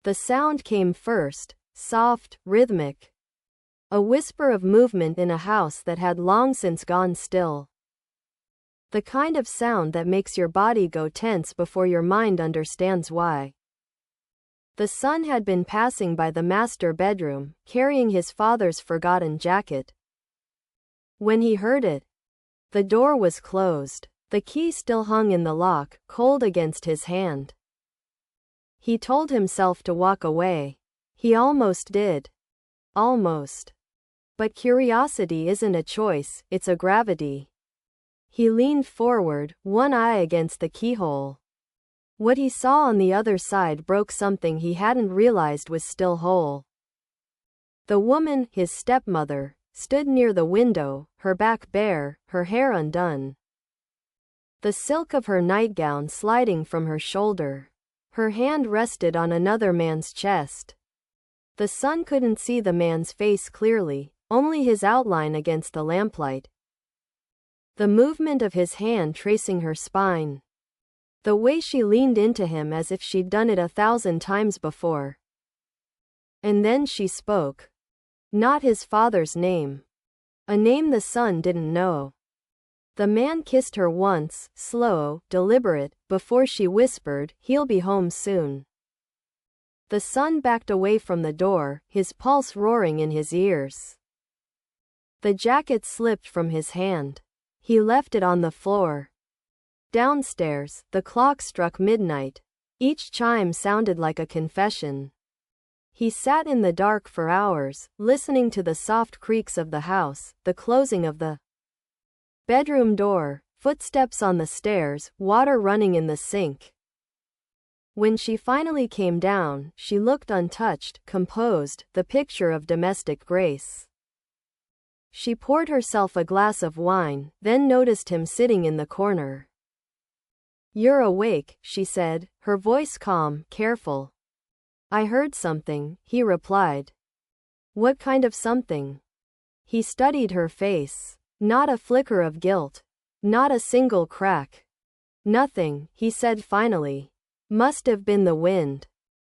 The sound came first, soft, rhythmic. A whisper of movement in a house that had long since gone still. The kind of sound that makes your body go tense before your mind understands why. The son had been passing by the master bedroom, carrying his father's forgotten jacket. When he heard it, the door was closed. The key still hung in the lock, cold against his hand. He told himself to walk away. He almost did. Almost. But curiosity isn't a choice, it's a gravity. He leaned forward, one eye against the keyhole. What he saw on the other side broke something he hadn't realized was still whole. The woman, his stepmother, stood near the window, her back bare, her hair undone. The silk of her nightgown sliding from her shoulder. Her hand rested on another man's chest. The son couldn't see the man's face clearly, only his outline against the lamplight. The movement of his hand tracing her spine. The way she leaned into him as if she'd done it 1,000 times before. And then she spoke. Not his father's name. A name the son didn't know. The man kissed her once, slow, deliberate, before she whispered, "He'll be home soon." The son backed away from the door, his pulse roaring in his ears. The jacket slipped from his hand. He left it on the floor. Downstairs, the clock struck midnight. Each chime sounded like a confession. He sat in the dark for hours, listening to the soft creaks of the house, the closing of the bedroom door, footsteps on the stairs, water running in the sink. When she finally came down, she looked untouched, composed, the picture of domestic grace. She poured herself a glass of wine, then noticed him sitting in the corner. "You're awake," she said, her voice calm, careful. "I heard something," he replied. "What kind of something?" He studied her face. Not a flicker of guilt. Not a single crack. "Nothing," he said finally. "Must have been the wind."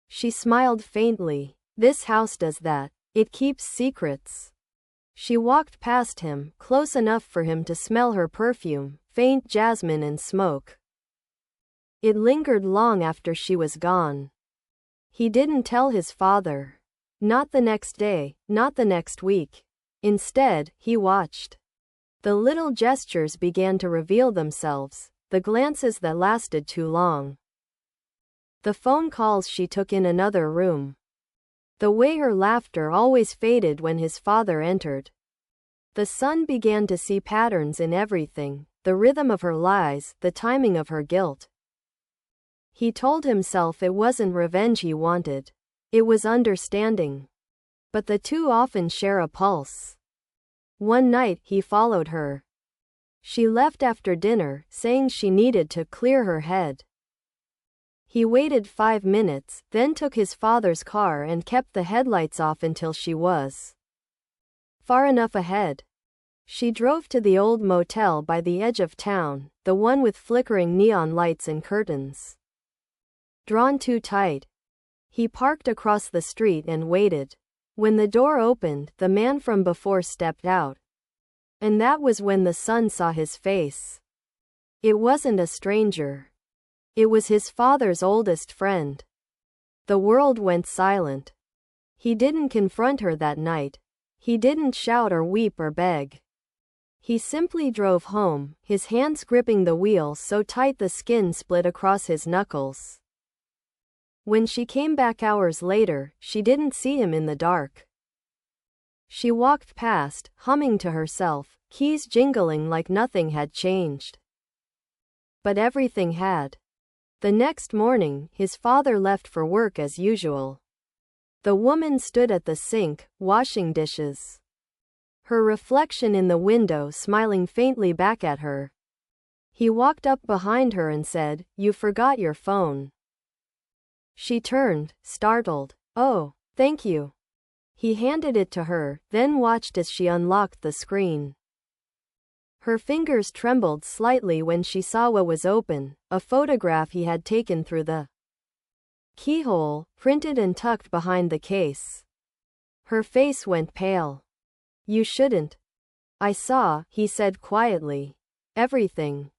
She smiled faintly. "This house does that. It keeps secrets." She walked past him, close enough for him to smell her perfume, faint jasmine and smoke. It lingered long after she was gone. He didn't tell his father. Not the next day, not the next week. Instead, he watched. The little gestures began to reveal themselves, the glances that lasted too long. The phone calls she took in another room. The way her laughter always faded when his father entered. The son began to see patterns in everything, the rhythm of her lies, the timing of her guilt. He told himself it wasn't revenge he wanted. It was understanding. But the two often share a pulse. One night, he followed her. She left after dinner, saying she needed to clear her head. He waited 5 minutes, then took his father's car and kept the headlights off until she was far enough ahead. She drove to the old motel by the edge of town, the one with flickering neon lights and curtains drawn too tight. He parked across the street and waited. When the door opened, the man from before stepped out. And that was when the son saw his face. It wasn't a stranger. It was his father's oldest friend. The world went silent. He didn't confront her that night. He didn't shout or weep or beg. He simply drove home, his hands gripping the wheel so tight the skin split across his knuckles. When she came back hours later, she didn't see him in the dark. She walked past, humming to herself, keys jingling like nothing had changed. But everything had. The next morning, his father left for work as usual. The woman stood at the sink, washing dishes. Her reflection in the window smiling faintly back at her. He walked up behind her and said, "You forgot your phone." She turned, startled. "Oh, thank you." He handed it to her, then watched as she unlocked the screen. Her fingers trembled slightly when she saw what was open, a photograph he had taken through the Keyhole, printed and tucked behind the case. Her face went pale. You shouldn't. I saw, he said quietly. Everything.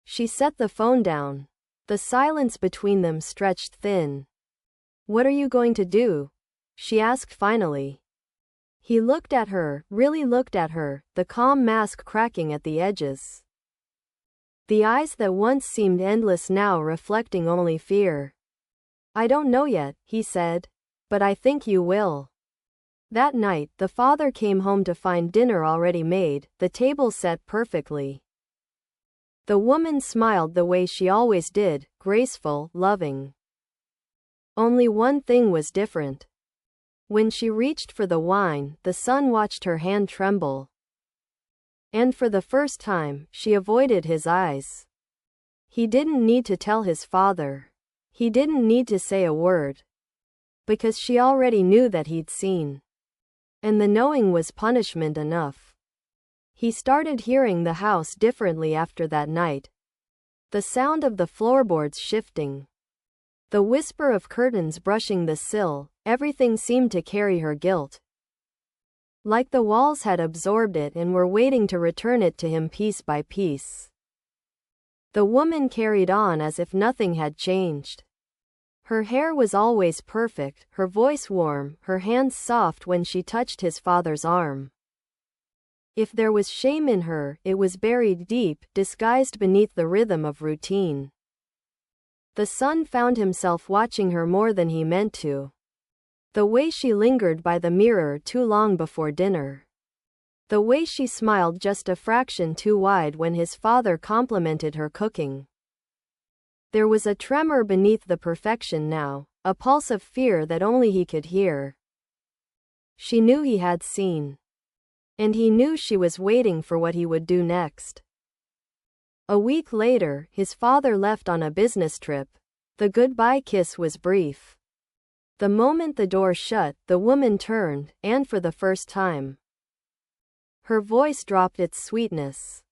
She set the phone down. The silence between them stretched thin. What are you going to do? She asked finally. He looked at her, really looked at her, the calm mask cracking at the edges. The eyes that once seemed endless now reflecting only fear. I don't know yet, he said. But I think you will. That night, the father came home to find dinner already made, the table set perfectly. The woman smiled the way she always did, graceful, loving. Only one thing was different. When she reached for the wine, the son watched her hand tremble. And for the first time, she avoided his eyes. He didn't need to tell his father. He didn't need to say a word. Because she already knew that he'd seen. And the knowing was punishment enough. He started hearing the house differently after that night. The sound of the floorboards shifting. The whisper of curtains brushing the sill, everything seemed to carry her guilt. Like the walls had absorbed it and were waiting to return it to him piece by piece. The woman carried on as if nothing had changed. Her hair was always perfect, her voice warm, her hands soft when she touched his father's arm. If there was shame in her, it was buried deep, disguised beneath the rhythm of routine. The son found himself watching her more than he meant to. The way she lingered by the mirror too long before dinner. The way she smiled just a fraction too wide when his father complimented her cooking. There was a tremor beneath the perfection now, a pulse of fear that only he could hear. She knew he had seen. And he knew she was waiting for what he would do next. A week later, his father left on a business trip. The goodbye kiss was brief. The moment the door shut, the woman turned, and for the first time, her voice dropped its sweetness.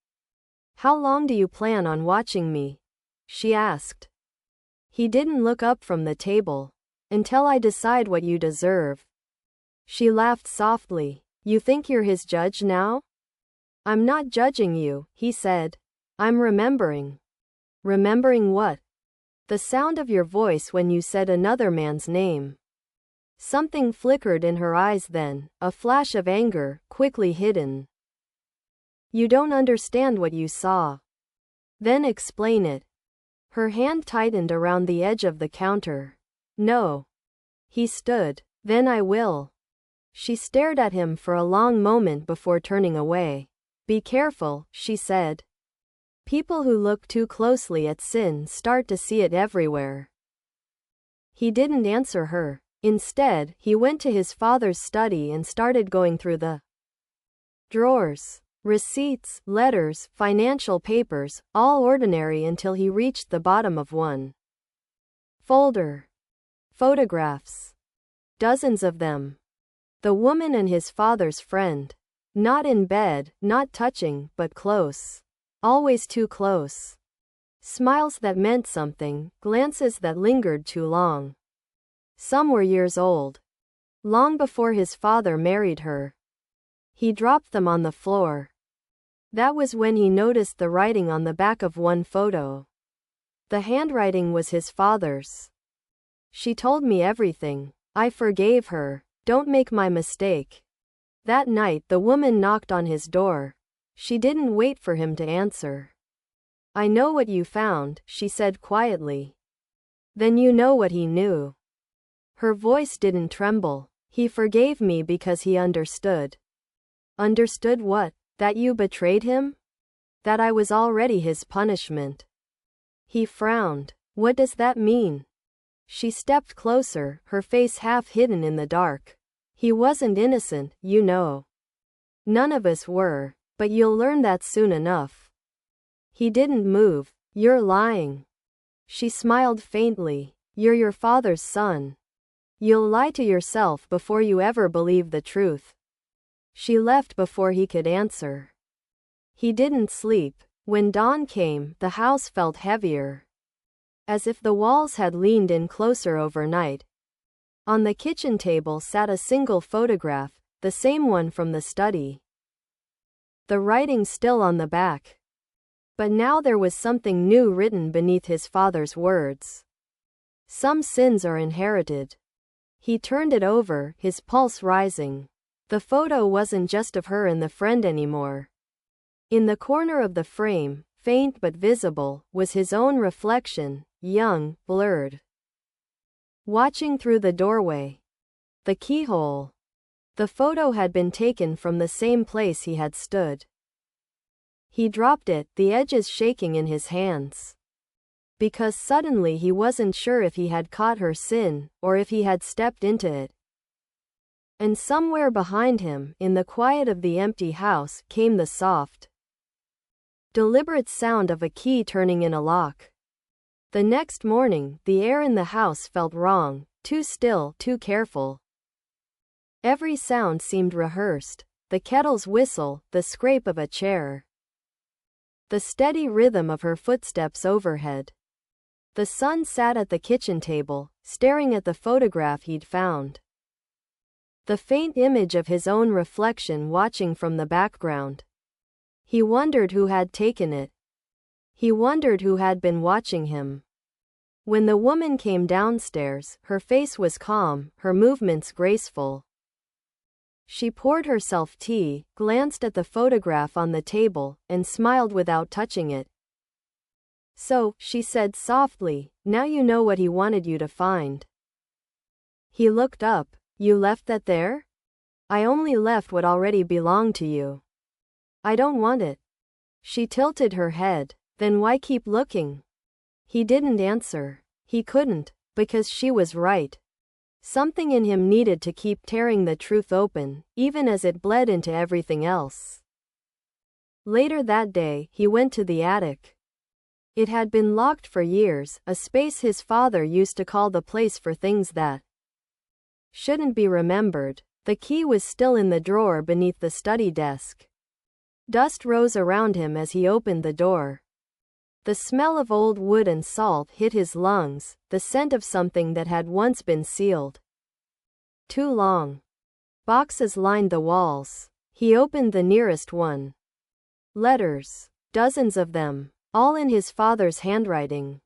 How long do you plan on watching me? She asked. He didn't look up from the table. Until I decide what you deserve. She laughed softly. You think you're his judge now? I'm not judging you, he said. I'm remembering. Remembering what? The sound of your voice when you said another man's name. Something flickered in her eyes then, a flash of anger, quickly hidden. You don't understand what you saw. Then explain it. Her hand tightened around the edge of the counter. No. He stood. Then I will. She stared at him for a long moment before turning away. Be careful, she said. People who look too closely at sin start to see it everywhere. He didn't answer her. Instead, he went to his father's study and started going through the drawers. Receipts, letters, financial papers, all ordinary until he reached the bottom of one folder. Photographs. Dozens of them. The woman and his father's friend. Not in bed, not touching, but close. Always too close. Smiles that meant something, glances that lingered too long. Some were years old. Long before his father married her. He dropped them on the floor. That was when he noticed the writing on the back of one photo. The handwriting was his father's. She told me everything. I forgave her. Don't make my mistake. That night the woman knocked on his door. She didn't wait for him to answer. I know what you found, she said quietly. Then you know what he knew. Her voice didn't tremble. He forgave me because he understood. Understood what? That you betrayed him? That I was already his punishment. He frowned. What does that mean? She stepped closer, her face half hidden in the dark. He wasn't innocent, you know. None of us were, but you'll learn that soon enough. He didn't move. You're lying. She smiled faintly. You're your father's son. You'll lie to yourself before you ever believe the truth. She left before he could answer. He didn't sleep. When dawn came, the house felt heavier. as if the walls had leaned in closer overnight. On the kitchen table sat a single photograph, the same one from the study. The writing still on the back. But now there was something new written beneath his father's words. Some sins are inherited. He turned it over, his pulse rising. The photo wasn't just of her and the friend anymore. In the corner of the frame, faint but visible, was his own reflection, young, blurred. Watching through the doorway. The keyhole. The photo had been taken from the same place he had stood. He dropped it, the edges shaking in his hands. Because suddenly he wasn't sure if he had caught her sin, or if he had stepped into it. And somewhere behind him, in the quiet of the empty house, came the soft, deliberate sound of a key turning in a lock. The next morning, the air in the house felt wrong, too still, too careful. Every sound seemed rehearsed, the kettle's whistle, the scrape of a chair, the steady rhythm of her footsteps overhead. The son sat at the kitchen table, staring at the photograph he'd found. The faint image of his own reflection watching from the background. He wondered who had taken it. He wondered who had been watching him. When the woman came downstairs, her face was calm, her movements graceful. She poured herself tea, glanced at the photograph on the table, and smiled without touching it. "So," she said softly, "now you know what he wanted you to find." He looked up. "You left that there?" "I only left what already belonged to you." "I don't want it." She tilted her head. "Then why keep looking?" He didn't answer. He couldn't, because she was right. Something in him needed to keep tearing the truth open, even as it bled into everything else. Later that day, he went to the attic. It had been locked for years, a space his father used to call the place for things that shouldn't be remembered. The key was still in the drawer beneath the study desk. Dust rose around him as he opened the door. The smell of old wood and salt hit his lungs, the scent of something that had once been sealed too long. Boxes lined the walls. He opened the nearest one. Letters. Dozens of them, all in his father's handwriting.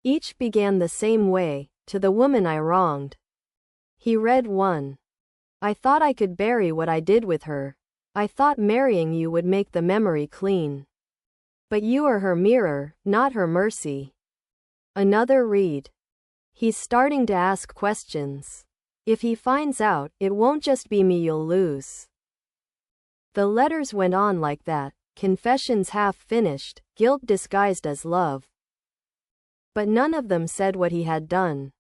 Each began the same way, "To the woman I wronged." He read one. "I thought I could bury what I did with her. I thought marrying you would make the memory clean. But you are her mirror, not her mercy." Another read. "He's starting to ask questions. If he finds out, it won't just be me you'll lose." The letters went on like that, confessions half finished, guilt disguised as love. But none of them said what he had done.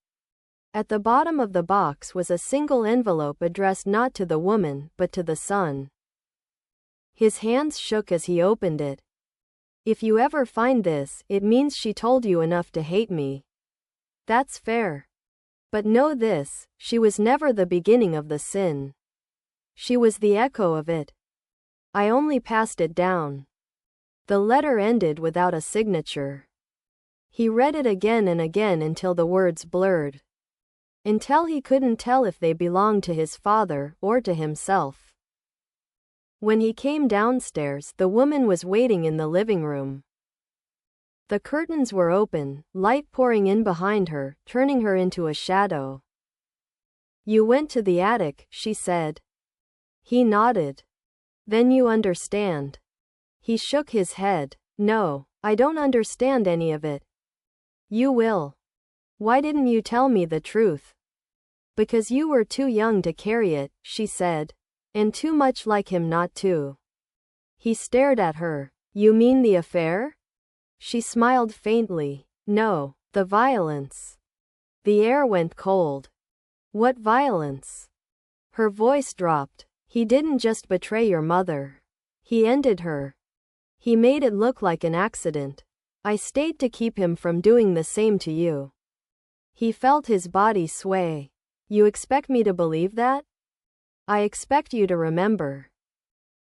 At the bottom of the box was a single envelope addressed not to the woman, but to the son. His hands shook as he opened it. "If you ever find this, it means she told you enough to hate me. That's fair. But know this, she was never the beginning of the sin. She was the echo of it. I only passed it down." The letter ended without a signature. He read it again and again until the words blurred. Until he couldn't tell if they belonged to his father or to himself. When he came downstairs, the woman was waiting in the living room. The curtains were open, light pouring in behind her, turning her into a shadow. "You went to the attic," she said. He nodded. "Then you understand." He shook his head. "No, I don't understand any of it." "You will." "Why didn't you tell me the truth?" "Because you were too young to carry it," she said. "And too much like him not to." He stared at her. "You mean the affair?" She smiled faintly. "No, the violence." The air went cold. "What violence?" Her voice dropped. "He didn't just betray your mother. He ended her. He made it look like an accident. I stayed to keep him from doing the same to you." He felt his body sway. "You expect me to believe that?" "I expect you to remember."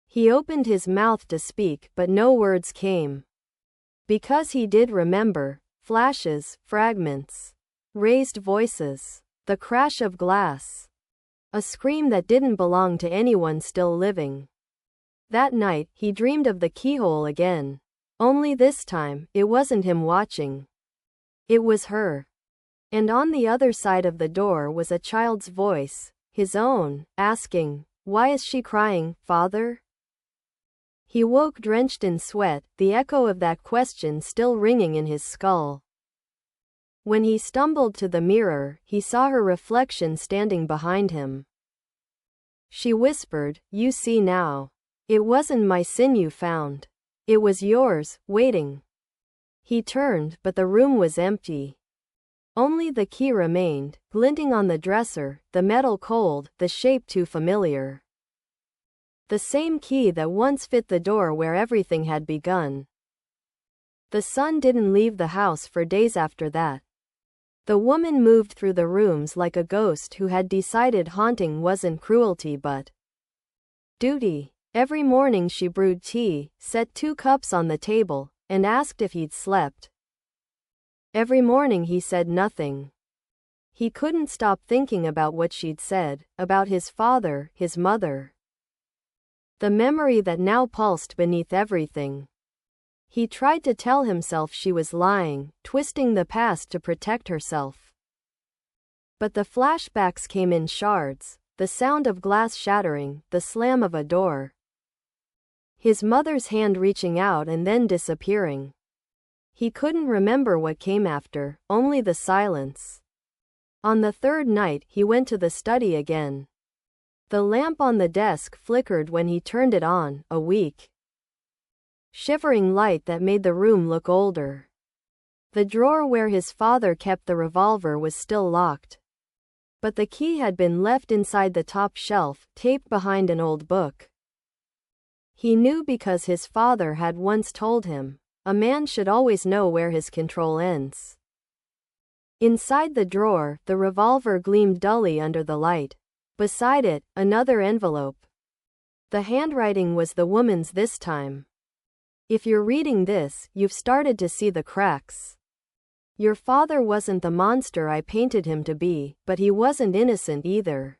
He opened his mouth to speak, but no words came. Because he did remember, Flashes, fragments. Raised voices. The crash of glass. A scream that didn't belong to anyone still living. That night, he dreamed of the keyhole again. Only this time, it wasn't him watching. It was her. And on the other side of the door was a child's voice, his own, asking, "Why is she crying, Father?" He woke drenched in sweat, the echo of that question still ringing in his skull. When he stumbled to the mirror, he saw her reflection standing behind him. She whispered, "You see now. It wasn't my sin you found. It was yours, waiting." He turned, but the room was empty. Only the key remained, glinting on the dresser, the metal cold, the shape too familiar. The same key that once fit the door where everything had begun. The son didn't leave the house for days after that. The woman moved through the rooms like a ghost who had decided haunting wasn't cruelty but duty. Every morning she brewed tea, set 2 cups on the table, and asked if he'd slept. Every morning he said nothing. He couldn't stop thinking about what she'd said, about his father, his mother. The memory that now pulsed beneath everything. He tried to tell himself she was lying, twisting the past to protect herself. But the flashbacks came in shards, the sound of glass shattering, the slam of a door. His mother's hand reaching out and then disappearing. He couldn't remember what came after, only the silence. On the 3rd night, he went to the study again. The lamp on the desk flickered when he turned it on, a weak, shivering light that made the room look older. The drawer where his father kept the revolver was still locked. But the key had been left inside the top shelf, taped behind an old book. He knew because his father had once told him, a man should always know where his control ends. Inside the drawer, the revolver gleamed dully under the light. Beside it, another envelope. The handwriting was the woman's this time. If you're reading this, you've started to see the cracks. Your father wasn't the monster I painted him to be, but he wasn't innocent either.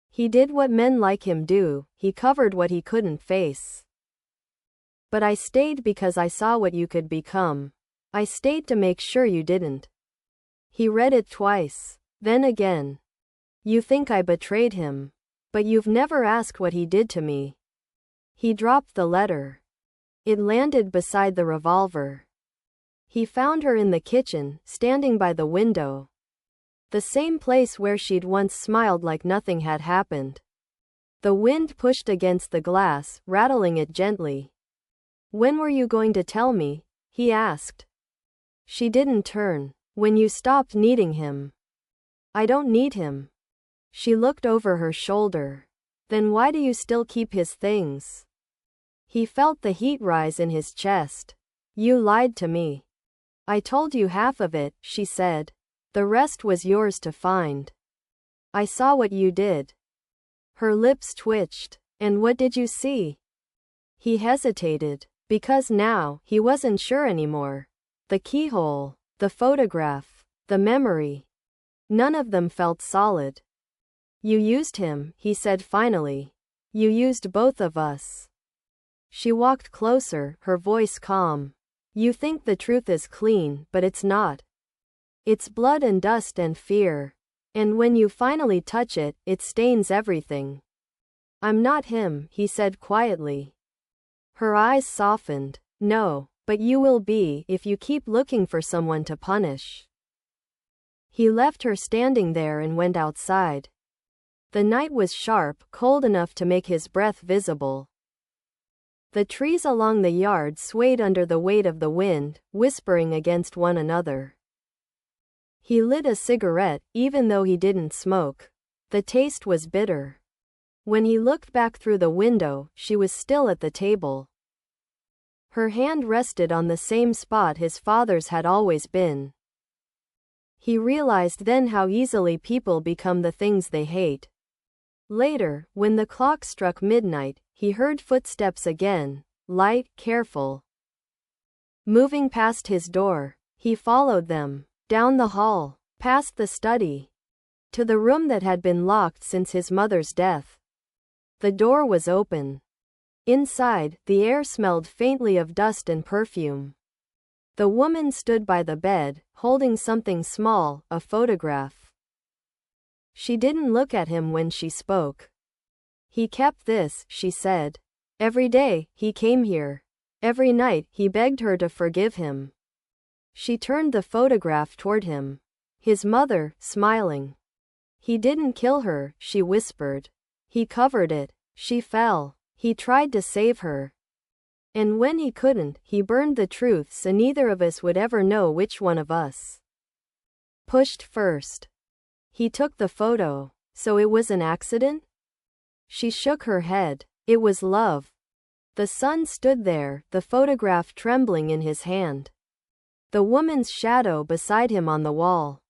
He did what men like him do, he covered what he couldn't face. But I stayed because I saw what you could become. I stayed to make sure you didn't. He read it twice. Then again. You think I betrayed him. But you've never asked what he did to me. He dropped the letter. It landed beside the revolver. He found her in the kitchen, standing by the window. The same place where she'd once smiled like nothing had happened. The wind pushed against the glass, rattling it gently. "When were you going to tell me?" he asked. She didn't turn. "When you stopped needing him." "I don't need him." She looked over her shoulder. "Then why do you still keep his things?" He felt the heat rise in his chest. "You lied to me." "I told you half of it," she said. "The rest was yours to find." "I saw what you did." Her lips twitched. "And what did you see?" He hesitated. Because now, he wasn't sure anymore. The keyhole, the photograph, the memory. None of them felt solid. "You used him," he said finally. "You used both of us." She walked closer, her voice calm. "You think the truth is clean, but it's not. It's blood and dust and fear. And when you finally touch it, it stains everything." "I'm not him," he said quietly. Her eyes softened. "No, but you will be if you keep looking for someone to punish." He left her standing there and went outside. The night was sharp, cold enough to make his breath visible. The trees along the yard swayed under the weight of the wind, whispering against one another. He lit a cigarette, even though he didn't smoke. The taste was bitter. When he looked back through the window, she was still at the table. Her hand rested on the same spot his father's had always been. He realized then how easily people become the things they hate. Later, when the clock struck midnight, he heard footsteps again, light, careful. Moving past his door. He followed them, down the hall, past the study, to the room that had been locked since his mother's death. The door was open. Inside, the air smelled faintly of dust and perfume. The woman stood by the bed, holding something small, a photograph. She didn't look at him when she spoke. He kept this, she said. Every day, he came here. Every night, he begged her to forgive him. She turned the photograph toward him. His mother, smiling. He didn't kill her, she whispered. He covered it. She fell. He tried to save her. And when he couldn't, he burned the truth so neither of us would ever know which one of us pushed first. He took the photo. So it was an accident? She shook her head. It was love. The son stood there, the photograph trembling in his hand. The woman's shadow beside him on the wall.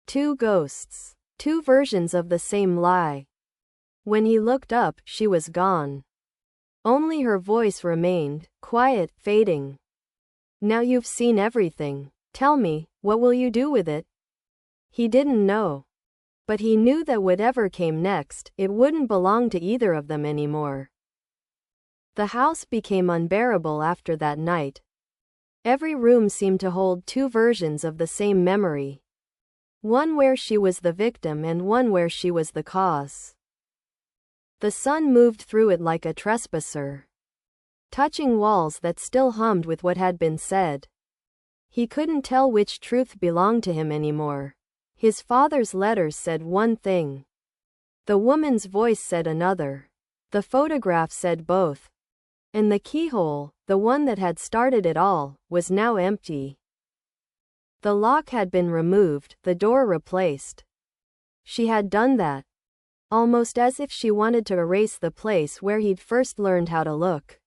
Two ghosts. Two versions of the same lie. When he looked up, she was gone. Only her voice remained, quiet, fading. Now you've seen everything. Tell me, what will you do with it? He didn't know. But he knew that whatever came next, it wouldn't belong to either of them anymore. The house became unbearable after that night. Every room seemed to hold two versions of the same memory. One where she was the victim and one where she was the cause. The sun moved through it like a trespasser, touching walls that still hummed with what had been said. He couldn't tell which truth belonged to him anymore. His father's letters said one thing. The woman's voice said another. The photograph said both. And the keyhole, the one that had started it all, was now empty. The lock had been removed, the door replaced. She had done that. Almost as if she wanted to erase the place where he'd first learned how to look.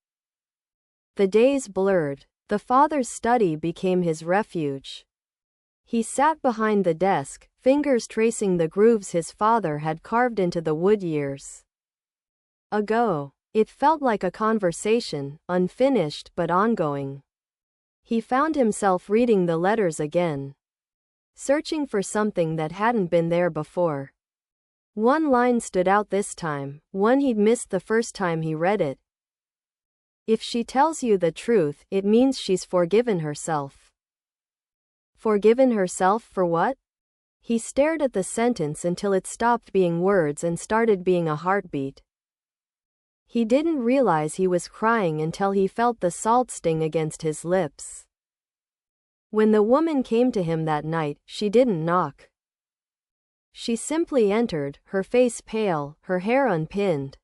The days blurred. The father's study became his refuge. He sat behind the desk, fingers tracing the grooves his father had carved into the wood years ago. It felt like a conversation, unfinished but ongoing. He found himself reading the letters again, searching for something that hadn't been there before. One line stood out this time, one he'd missed the first time he read it. If she tells you the truth, it means she's forgiven herself. Forgiven herself for what? He stared at the sentence until it stopped being words and started being a heartbeat. He didn't realize he was crying until he felt the salt sting against his lips. When the woman came to him that night, she didn't knock. She simply entered, her face pale, her hair unpinned.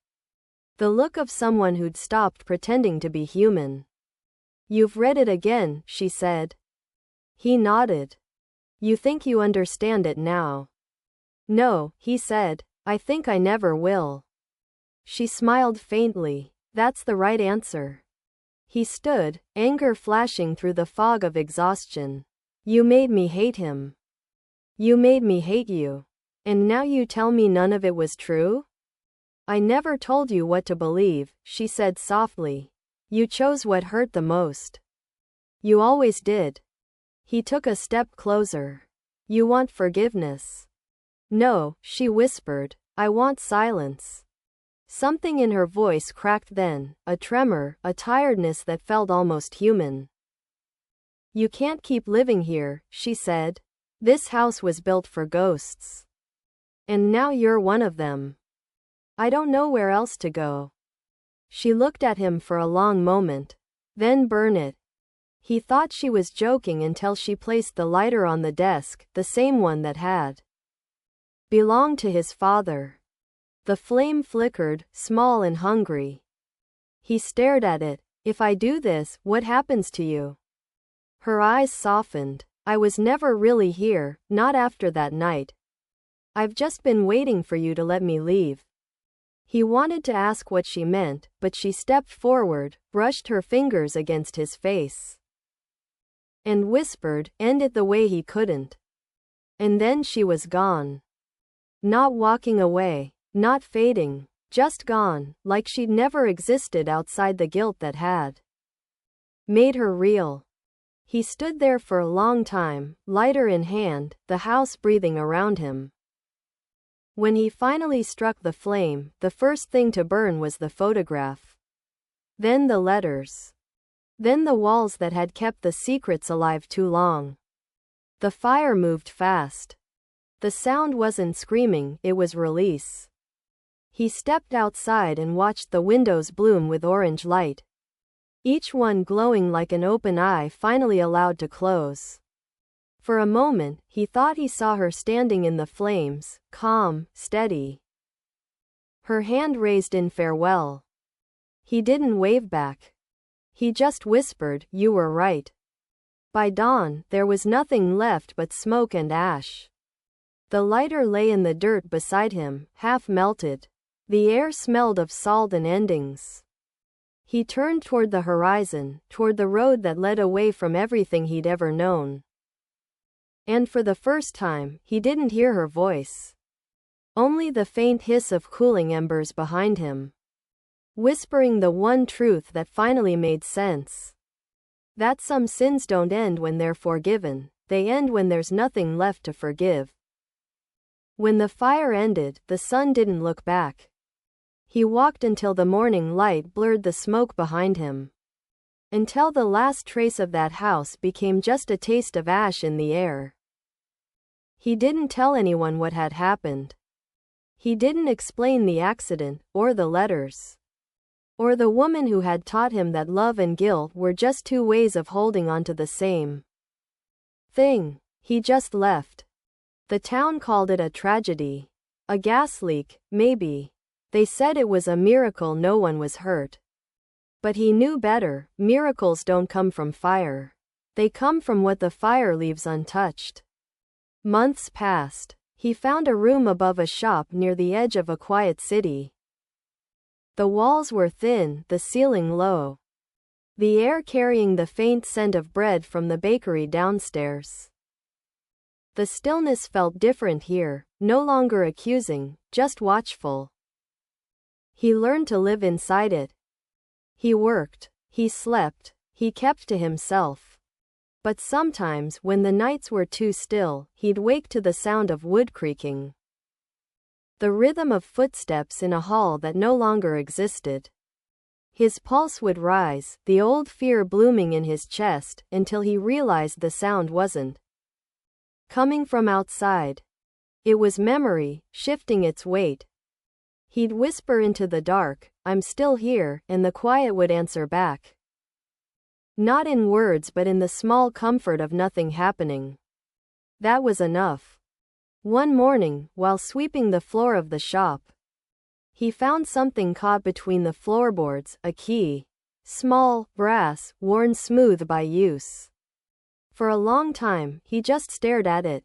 The look of someone who'd stopped pretending to be human. You've read it again, she said. He nodded. You think you understand it now? No, he said. I think I never will. She smiled faintly. That's the right answer. He stood, anger flashing through the fog of exhaustion. You made me hate him. You made me hate you. And now you tell me none of it was true? I never told you what to believe, she said softly. You chose what hurt the most. You always did. He took a step closer. You want forgiveness? No, she whispered. I want silence. Something in her voice cracked then, a tremor, a tiredness that felt almost human. You can't keep living here, she said. This house was built for ghosts. And now you're one of them. I don't know where else to go. She looked at him for a long moment. Then burn it. He thought she was joking until she placed the lighter on the desk, the same one that had belonged to his father. The flame flickered, small and hungry. He stared at it. If I do this, what happens to you? Her eyes softened. I was never really here, not after that night. I've just been waiting for you to let me leave. He wanted to ask what she meant, but she stepped forward, brushed her fingers against his face, and whispered, end it the way he couldn't. And then she was gone. Not walking away, not fading, just gone, like she'd never existed outside the guilt that had made her real. He stood there for a long time, lighter in hand, the house breathing around him. When he finally struck the flame, the first thing to burn was the photograph. Then the letters. Then the walls that had kept the secrets alive too long. The fire moved fast. The sound wasn't screaming, it was release. He stepped outside and watched the windows bloom with orange light, each one glowing like an open eye finally allowed to close. For a moment, he thought he saw her standing in the flames, calm, steady. Her hand raised in farewell. He didn't wave back. He just whispered, "You were right." By dawn, there was nothing left but smoke and ash. The lighter lay in the dirt beside him, half melted. The air smelled of salt and endings. He turned toward the horizon, toward the road that led away from everything he'd ever known. And for the first time, he didn't hear her voice. Only the faint hiss of cooling embers behind him, whispering the one truth that finally made sense. That some sins don't end when they're forgiven, they end when there's nothing left to forgive. When the fire ended, the sun didn't look back. He walked until the morning light blurred the smoke behind him. Until the last trace of that house became just a taste of ash in the air. He didn't tell anyone what had happened. He didn't explain the accident, or the letters, or the woman who had taught him that love and guilt were just two ways of holding on to the same thing. He just left. The town called it a tragedy. A gas leak, maybe. They said it was a miracle no one was hurt. But he knew better, miracles don't come from fire. They come from what the fire leaves untouched. Months passed. He found a room above a shop near the edge of a quiet city. The walls were thin, the ceiling low. The air carrying the faint scent of bread from the bakery downstairs. The stillness felt different here, no longer accusing, just watchful. He learned to live inside it. He worked, he slept, he kept to himself. But sometimes, when the nights were too still, he'd wake to the sound of wood creaking. The rhythm of footsteps in a hall that no longer existed. His pulse would rise, the old fear blooming in his chest, until he realized the sound wasn't coming from outside. It was memory, shifting its weight. He'd whisper into the dark, "I'm still here," and the quiet would answer back. Not in words but in the small comfort of nothing happening. That was enough. One morning, while sweeping the floor of the shop, he found something caught between the floorboards, a key. Small, brass, worn smooth by use. For a long time, he just stared at it.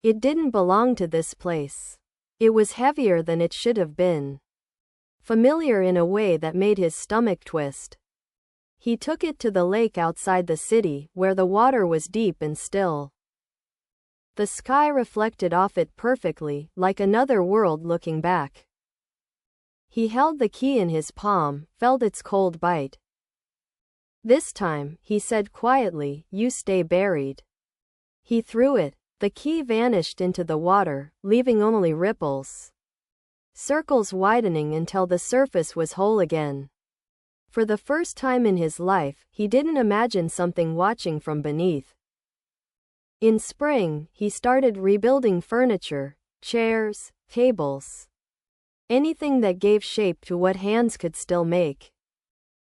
It didn't belong to this place. It was heavier than it should have been. Familiar in a way that made his stomach twist. He took it to the lake outside the city, where the water was deep and still. The sky reflected off it perfectly, like another world looking back. He held the key in his palm, felt its cold bite. "This time," he said quietly, "you stay buried." He threw it. The key vanished into the water, leaving only ripples. Circles widening until the surface was whole again. For the first time in his life, he didn't imagine something watching from beneath. In spring, he started rebuilding furniture, chairs, tables. Anything that gave shape to what hands could still make.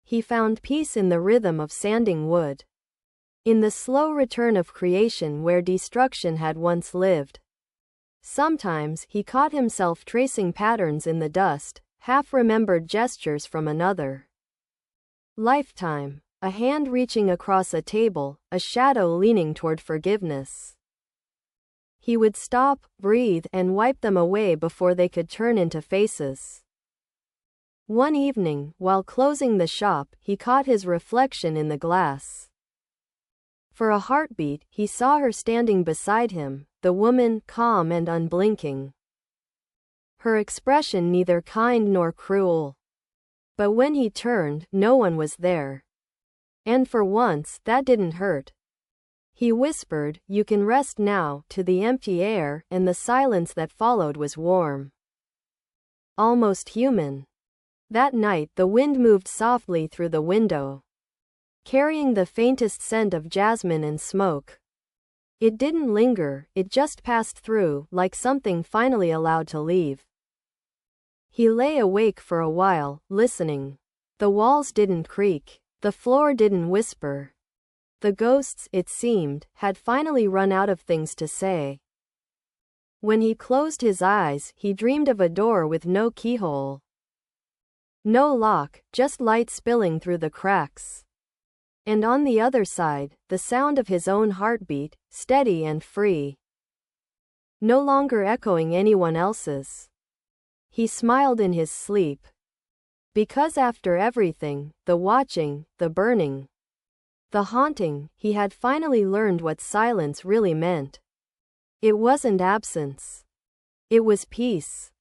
He found peace in the rhythm of sanding wood. In the slow return of creation where destruction had once lived. Sometimes, he caught himself tracing patterns in the dust, half-remembered gestures from another lifetime. A hand reaching across a table, a shadow leaning toward forgiveness. He would stop, breathe, and wipe them away before they could turn into faces. One evening, while closing the shop, he caught his reflection in the glass. For a heartbeat, he saw her standing beside him, the woman, calm and unblinking. Her expression neither kind nor cruel. But when he turned, no one was there. And for once, that didn't hurt. He whispered, "You can rest now," to the empty air, and the silence that followed was warm. Almost human. That night the wind moved softly through the window, carrying the faintest scent of jasmine and smoke. It didn't linger, it just passed through, like something finally allowed to leave. He lay awake for a while, listening. The walls didn't creak. The floor didn't whisper. The ghosts, it seemed, had finally run out of things to say. When he closed his eyes, he dreamed of a door with no keyhole. No lock, just light spilling through the cracks. And on the other side, the sound of his own heartbeat, steady and free. No longer echoing anyone else's. He smiled in his sleep. Because after everything, the watching, the burning, the haunting, he had finally learned what silence really meant. It wasn't absence. It was peace.